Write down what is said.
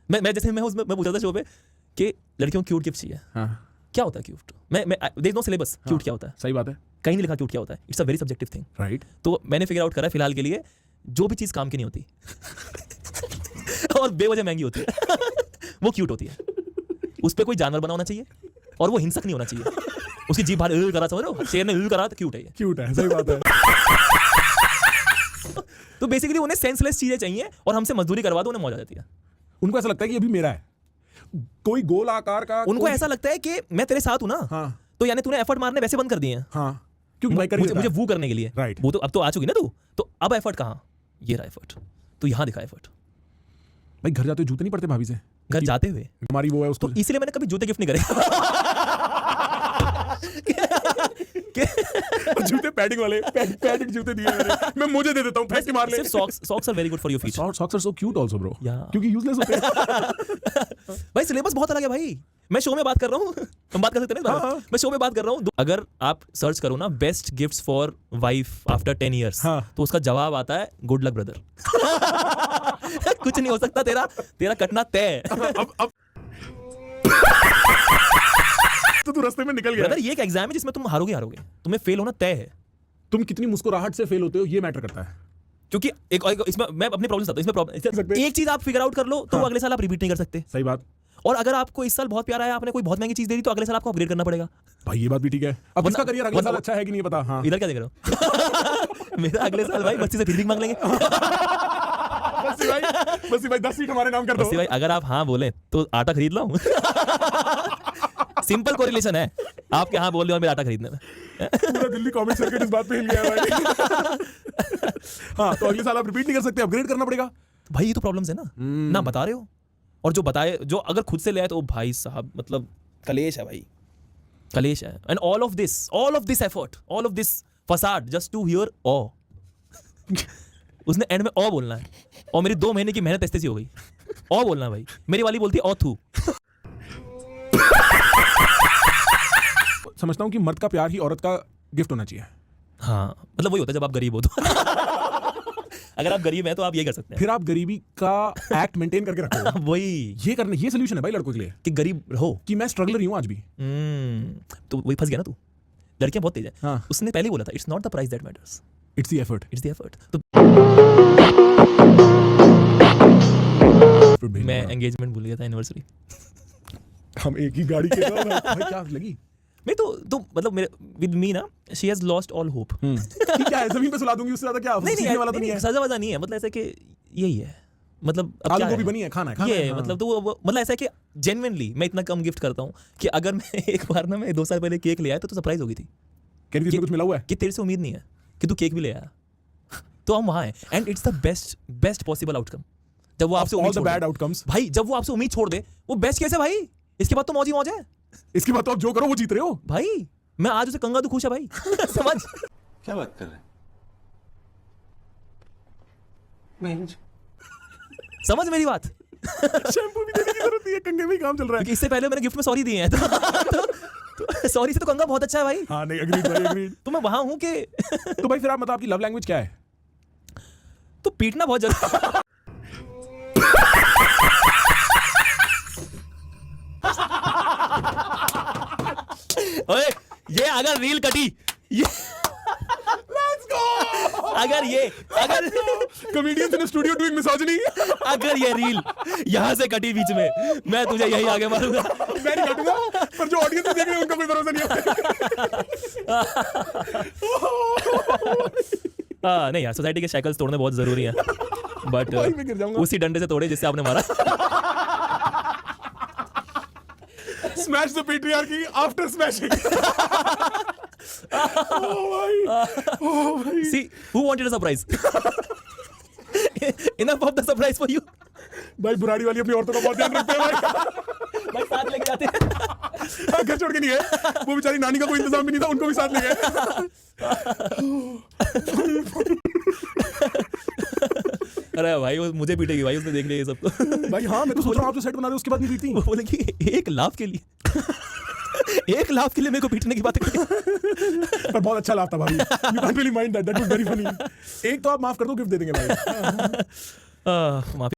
मैं जैसे मैं पूछा था शो पे कि लड़कियों को क्यूट गिफ्ट चाहिए। हाँ। क्या होता है क्यूट? मैं there is no syllabus cute क्या होता है। सही बात है। कहीं नहीं लिखा क्यूट क्या होता है। It's a very subjective thing, right. तो मैंने फिगर आउट करा फिलहाल के लिए, जो भी चीज काम की नहीं होती और बेवजह महंगी होती है वो क्यूट होती है। उस पर कोई जानवर बना होना चाहिए और वो हिंसक नहीं होना चाहिए। उसकी जीभ बाहर करा, समझ रहे हो, शेर ने करा तो क्यूट है ये। क्यूट है, सही बात है। तो बेसिकली उन्हें सेंसलेस चीजें चाहिए और हमसे मजदूरी करवा दो, उन्हें मौज आ जाती है। उनको ऐसा लगता है कि अभी मेरा है, कोई गोल आकार का। उनको ऐसा लगता है कि मैं तेरे साथ हूं ना। हाँ। तो यानी तूने एफर्ट मारने वैसे बंद कर दिए हैं। हाँ, क्योंकि मैं कर ही मुझे वो करने के लिए। राइट। वो तो अब तो आ चुकी ना तू, तो अब एफर्ट कहाँ? ये रहा एफर्ट, तो यहाँ दिखा एफर्ट। भाई घर जाते हुए जूते नहीं पड़ते भाभी से? घर जाते हुए हमारी वो है उसको, तो इसलिए मैंने कभी जूते गिफ्ट नहीं करे। जूते पैडिंग वाले, पैडिंग जूते दिए मैंने, मैं मुझे दे देता हूँ, फेंक के मार ले। Socks are very good for your feet. Socks are so cute also bro, Yeah. क्योंकि यूजलेस होते हैं। भाई सिलेबस बहुत अलग है भाई। मैं शो में बात कर रहा हूँ, हम बात कर सकते हैं ना इस बारे में? मैं शो में बात कर रहा हूँ। अगर आप सर्च करो ना best gifts for wife after 10 years, तो उसका जवाब आता है गुड लक ब्रदर। कुछ नहीं हो सकता, तेरा कटना तय। अब तो तू रास्ते में निकल गया। ब्रदर ये एक एग्जाम है जिसमें तुम हारोगे, तुम्हें फेल होना तय है। तुम कितनी मुस्कुराहट से फेल होते हो ये मैटर करता है। क्योंकि इसमें मैं अपनी प्रॉब्लम बताता हूं। इसमें प्रॉब्लम एक चीज आप फिगर आउट कर लो तो अगले साल आप रिपीट नहीं कर सकते। सही बात। और अगर आपको इस साल बहुत प्यारा है, आपने कोई बहुत महंगी चीज दे दी, तो अगले साल आपको अपग्रेड करना पड़ेगा। भाई ये बात भी ठीक है। अब इसका करियर अगले साल अच्छा है कि नहीं पता। हाँ। इधर क्या देख रहे हो? मेरा अगले साल भाई बच्ची से फिर भी मांग लेंगे। बस भाई 10 सीट हमारे नाम कर दो। भाई अगर आप हाँ बोले तो आटा खरीद लाऊं। सिंपल कोरिलेशन है, आप क्या हाँ बोल रहे हो मेरा आटा खरीदने में। पूरा दिल्ली कमेंट सर्किट इस बात पे हिल गया है भाई। हाँ, तो अगले साल आप रिपीट नहीं कर सकते, अपग्रेड करना पड़ेगा। भाई ये तो प्रॉब्लम्स है ना बता रहे हो, और जो बताए, जो अगर खुद से ले आए तो भाई साहब मतलब कलेश है भाई, कलेश है। And all of this effort, all of this facade just to hear ऑ। उसने एंड में ऑ बोलना है, और मेरी 2 महीने की मेहनत ऐसे हो गई। ऑ बोलना भाई, मेरी वाली बोलती है ऑ थू। समझता हूँ कि मर्द का प्यार ही औरत का गिफ्ट होना चाहिए। हाँ, मतलब वही होता है जब आप गरीब हो तो। अगर आप गरीब हैं तो आप ये कर सकते हैं, फिर आप गरीबी का एक्ट मेंटेन करके रखो। वही ये सोल्यूशन है भाई लड़कों के लिए, कि गरीब रहो, कि मैं स्ट्रगलर ही हूँ आज भी। तो वही फंस गया ना तू। लड़कियां बहुत तेज है। हाँ। उसने पहले ही बोला था it's not the price that matters, it's the effort. तो मैं एंगेजमेंट भूल गया था, एनिवर्सरी। हम एक ही गाड़ी के भाई क्या लगी मैं तो मतलब मेरे विद मी ना, she has lost all hope. क्या है, जमीन पे सुला दूंगी, उससे ज्यादा क्या सीखने वाला तो नहीं है। सजा वजा नहीं है, मतलब ऐसा कि यही है, मतलब अब आलू क्या गोभी है? बनी है, खाना है, ये हाँ। मतलब तो वो मतलब ऐसा है कि जेन्युइनली मैं इतना कम गिफ्ट करता हूँ कि अगर मैं एक बार ना, मैं 2 साल पहले केक ले आया तो सरप्राइज हो गई थी कह रही थी कुछ मिला हुआ है कि तेरे से उम्मीद नहीं है कि तू केक भी ले आया। तो हम वहाँ हैं, and it's the best possible outcome. जब वो आपसे ऑल उम्मीद द छोड़ बैड दे आउटकम्स भाई, जब वो आपसे उम्मीद छोड़ दे, वो बेस्ट केस है भाई। इसके बाद तो मौज ही मौज है इसके बाद तो आप जो करो वो जीत रहे हो भाई। मैं आज उसे कहूंगा तू खुश है भाई। समझ क्या बात कर रहे हैं? समझ मेरी बात। शैम्पू भी देने की जरूरत नहीं है, कंघे में ही काम चल रहा है। क्योंकि इससे पहले मैंने गिफ्ट में सॉरी दिए हैं, तो सॉरी से तो कंगा बहुत अच्छा है भाई। हाँ नहीं, एग्रीड भाई, एग्रीड। तो मैं वहां हूं कि तो भाई फिर आप मतलब आपकी लव लैंग्वेज क्या है? तो पीटना बहुत जरूरी। ओए, ये अगर रील कटी, ये अगर comedians in studio doing misogyny. अगर ये रील यहाँ से कटी बीच में, मैं तुझे यही आगे मारूंगा। मैं नहीं काटूंगा, पर जो ऑडियंस देख रहे हैं उनका कोई भरोसा नहीं है। हाँ नहीं यार, सोसाइटी के शैकल्स तोड़ने बहुत जरूरी है, बट भाई मैं गिर जाऊंगा। उसी डंडे से तोड़े जिससे आपने मारा। Smash the patriarchy after smashing. Oh भाई। See, who wanted a surprise? Enough of the surprise for you. भाई बुराड़ी वाली अपनी औरतों का बहुत ध्यान रखते हैं भाई। भाई साथ लेके जाते हैं। हाँ, घर छोड़ के नहीं है, वो बेचारी नानी का कोई इंतजाम भी नहीं था, उनको भी साथ ले गए। अरे भाई वो मुझे पीटेगी भाई, उसने देख लिया ये सब तो। भाई हाँ, मैं तो सोच रहा हूँ आप जो सेट बना रहे हो उसके बाद नहीं पीटती। वो बोलेगी 1 लाख के लिए। 1 लाख के लिए मेरे को पीटने की बातें करती। पर बहुत अच्छा लाभ था भाई। You can't really mind that. That was very funny. एक तो आप माफ कर दो, गिफ्ट दे देंगे भाई। माफी।